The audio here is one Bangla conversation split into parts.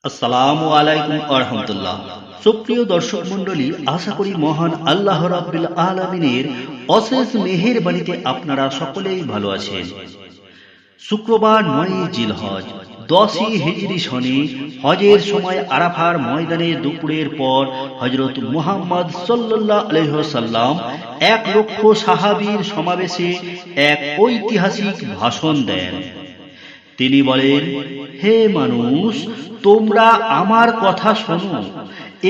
আসসালামু আলাইকুম ওয়া রাহমাতুল্লাহ। সুপ্রিয় দর্শক মণ্ডলী, আশা করি মহান আল্লাহ রাব্বুল আলামিনের অশেষ মেহেরবানিতে আপনারা সকলেই ভালো আছেন। শুক্রবার ৯ জিলহজ ১০ই হিজরি সনে হজের সময় আরাফার ময়দানে দুপুরের পর হযরত মুহাম্মদ সাল্লাল্লাহু আলাইহি ওয়াসাল্লাম ১,০০,০০০ সাহাবীর সমাবেশে এক ঐতিহাসিক ভাষণ দেন। তিনি বলেন, হে মানুষ, তোমরা আমার কথা শোনো।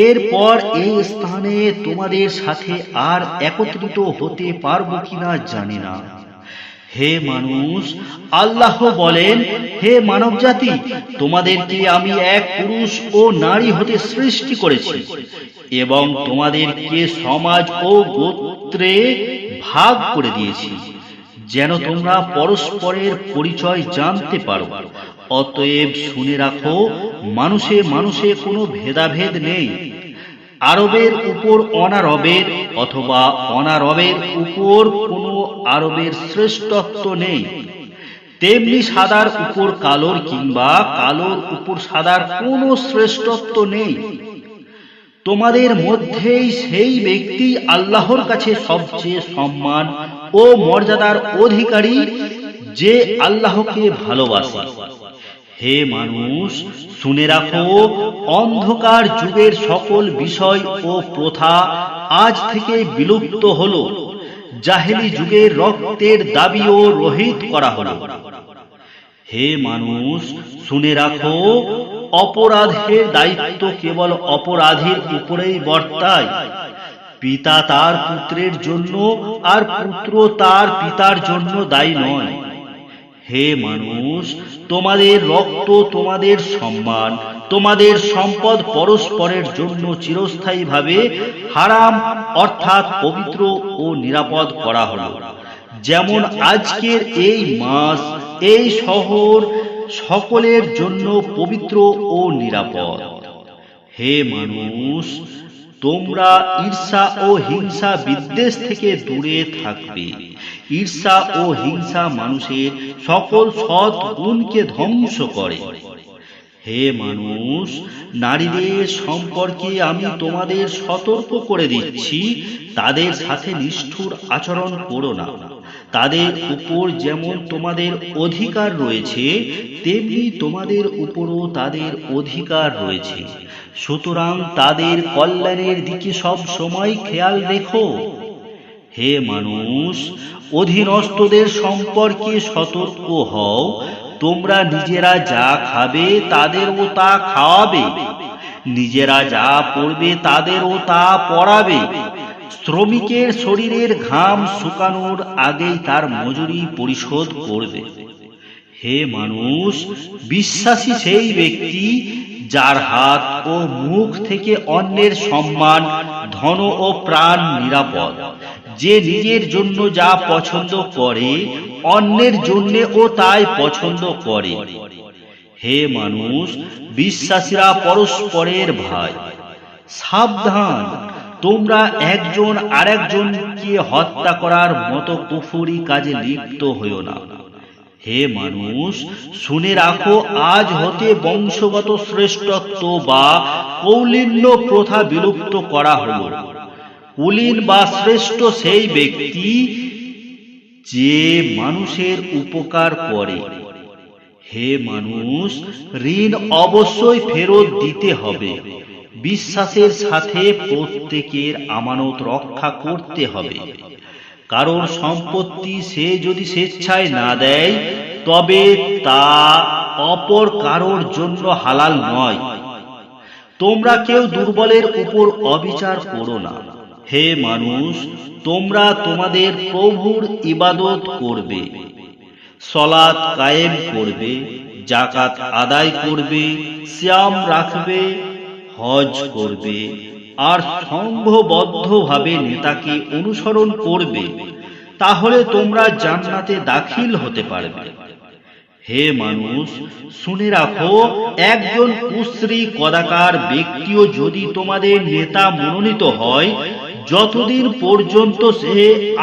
এরপর এই স্থানে তোমাদের সাথে আর একত্রিত হতে পারবো কিনা জানি না। হে মানুষ, আল্লাহ বলেন, হে মানবজাতি, তোমাদেরকে আমি এক পুরুষ ও নারী হতে সৃষ্টি করেছি এবং তোমাদেরকে সমাজ ও গোত্রে ভাগ করে দিয়েছি যেন তোমরা পরস্পরের পরিচয় জানতে পারো। অতএব শুনে রাখো, মানুষে মানুষে কোনো ভেদাভেদ নেই। আরবের উপর অনারবের অথবা অনারবের উপর কোনো আরবের শ্রেষ্ঠত্ব নেই। তেমনি সাদার উপর কালোর কিংবা কালোর উপর সাদার কোনো শ্রেষ্ঠত্ব নেই। তোমাদের মধ্যেই সেই ব্যক্তি আল্লাহর কাছে সবচেয়ে সম্মান ও মর্যাদার অধিকারী যে আল্লাহকে ভালোবাসে। হে মানুষ, শুনে রাখো, অন্ধকার যুগের সকল বিষয় ও প্রথা আজ থেকে বিলুপ্ত হলো। জাহেলি যুগের রক্তের দাবিও রহিত করা হলো। হে মানুষ, শুনে রাখো, অপরাধের দায়িত্ব কেবল অপরাধীর উপরেই বর্তায়। পিতা তার পুত্রের জন্য আর পুত্র তার পিতার জন্য দায়ী নয়। হে মানুষ, তোমাদের রক্ত, তোমাদের সম্মান, তোমাদের সম্পদ পরস্পরের জন্য চিরস্থায়ীভাবে হারাম অর্থাৎ পবিত্র ও নিরাপদ করা হলো। যেমন আজকের এই মাস, এই শহর সকলের জন্য পবিত্র ও নিরাপদ। হে মানুষ, তোমরা ঈর্ষা ও হিংসা বিদ্বেষ থেকে দূরে থাকবে। ঈর্ষা ও হিংসা মানুষের সকল সৎ গুণকে ধ্বংস করে। হে মানুষ, নারীদের সম্পর্কে আমি তোমাদের সতর্ক করে দিচ্ছি, তাদের সাথে নিষ্ঠুর আচরণ করো না। তাদের উপর যেমন তোমাদের অধিকার রয়েছে, তেমনি তোমাদের উপরও তাদের অধিকার রয়েছে। সুতরাং তাদের কল্যাণের দিকে সব সময় খেয়াল রেখো। হে মানুষ, অধীনস্থদের সম্পর্কে সতর্ক হও। তোমরা নিজেরা যা খাবে তাদেরও তা খাওয়াবে, নিজেরা যা পরবে তাদেরও তা পরাবে। শ্রমিকের শরীরের ঘাম শুকানোর আগেই তার মজুরি পরিশোধ করবে। হে মানুষ, বিশ্বাসী সেই ব্যক্তি যার হাত ও মুখ থেকে অন্যের সম্মান, ধন ও প্রাণ নিরাপদ, যে নিজের জন্য যা পছন্দ করে অন্যের জন্যও তাই পছন্দ করে। হে মানুষ, বিশ্বাসীরা পরস্পরের ভাই। সাবধান, তোমরা একজন আরেকজনকে হত্যা করার মতো কুফরি কাজে লিপ্ত হইও না। হে মানুষ, শুনে রাখো, আজ হতে বংশগত শ্রেষ্ঠত্ব বা কৌলীন্য প্রথা বিলুপ্ত করা হলো। কুলীন বা শ্রেষ্ঠ সেই ব্যক্তি যে মানুষের উপকার করে। হে মানুষ, ঋণ অবশ্যই ফেরত দিতে হবে। বিশ্বাসের সাথে প্রত্যেকের আমানত রক্ষা করতে হবে। কারোর সম্পত্তি সে যদি স্বেচ্ছায় না দেয়, তবে তা অপর কারোর জন্য হালাল নয়। তোমরা কেউ দুর্বলের উপর অবিচার করো না। হে মানুষ, তোমরা তোমাদের প্রভুর ইবাদত করবে, সলাত কায়েম করবে, যাকাত আদায় করবে, সিয়াম রাখবে, হজ করবে আর সংঘবদ্ধভাবে নেতাকে অনুসরণ করবে। তাহলে তোমরা জান্নাতে দাখিল হতে পারবে। হে মানুষ, শুনে রাখো, একজন কুশ্রী কদাকার ব্যক্তিও যদি তোমাদের নেতা মনোনীত হয়, যতদিন পর্যন্ত সে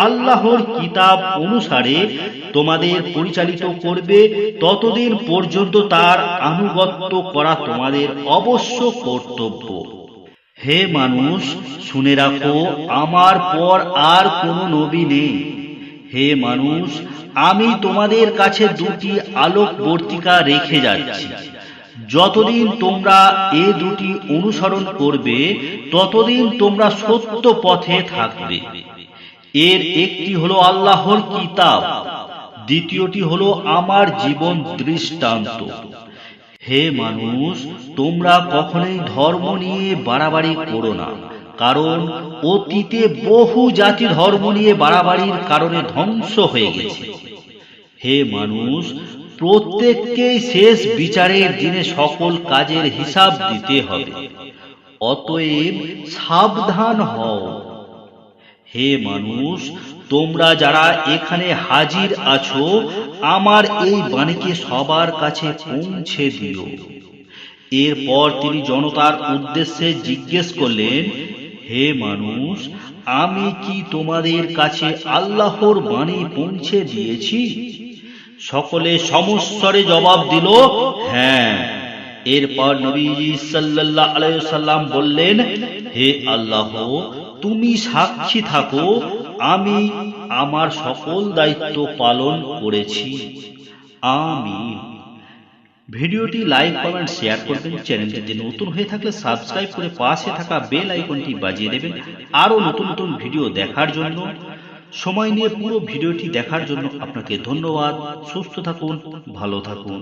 আল্লাহর কিতাব অনুসারে তোমাদের পরিচালিত করবে ততদিন পর্যন্ত তার আনুগত্য করা তোমাদের অবশ্য কর্তব্য। হে মানুষ, শুনে রাখো, আমার পর আর কোনো নবী নেই। হে মানুষ, আমি তোমাদের কাছে দুটি আলোকবর্তিকা রেখে যাচ্ছি। যতদিন তোমরা এ দুটি অনুসরণ করবে ততদিন তোমরা সত্য পথে থাকবে। এর একটি হলো আল্লাহর কিতাব, দ্বিতীয়টি হলো আমার জীবন দৃষ্টান্ত। হে মানুষ, তোমরা কখনোই ধর্ম নিয়ে বাড়াবাড়ি করো না, কারণ অতীতে বহু জাতি ধর্ম নিয়ে বাড়াবাড়ির কারণে ধ্বংস হয়ে গেছে। হে মানুষ, প্রত্যেককেই শেষ বিচারের দিনে সকল কাজের হিসাব দিতে হবে, অতএব সাবধান হও। হে মানুষ, তোমরা যারা এখানে হাজির আছো, আমার এই বাণীকে সবার কাছে পৌঁছে দিও। এরপর তিনি জনতার উদ্দেশ্যে জিজ্ঞেস করলেন, হে মানুষ, আমি কি তোমাদের কাছে আল্লাহর বাণী পৌঁছে দিয়েছি? সকলে সমস্বরে জবাব দিল, হ্যাঁ। এরপর নবীজি সাল্লাল্লাহু আলাইহি ওয়াসাল্লাম বললেন, হে আল্লাহ, তুমি সাক্ষী থাকো, আমি আমার সকল দায়িত্ব পালন করেছি। আমিন। ভিডিওটি লাইক, কমেন্ট, শেয়ার করবেন। চ্যানেলটি নতুন হয়ে থাকলে সাবস্ক্রাইব করে পাশে থাকা বেল আইকনটি বাজিয়ে দেবেন আরো নতুন নতুন ভিডিও দেখার জন্য। সময় নিয়ে পুরো ভিডিওটি দেখার জন্য আপনাকে ধন্যবাদ। সুস্থ থাকুন, ভালো থাকুন।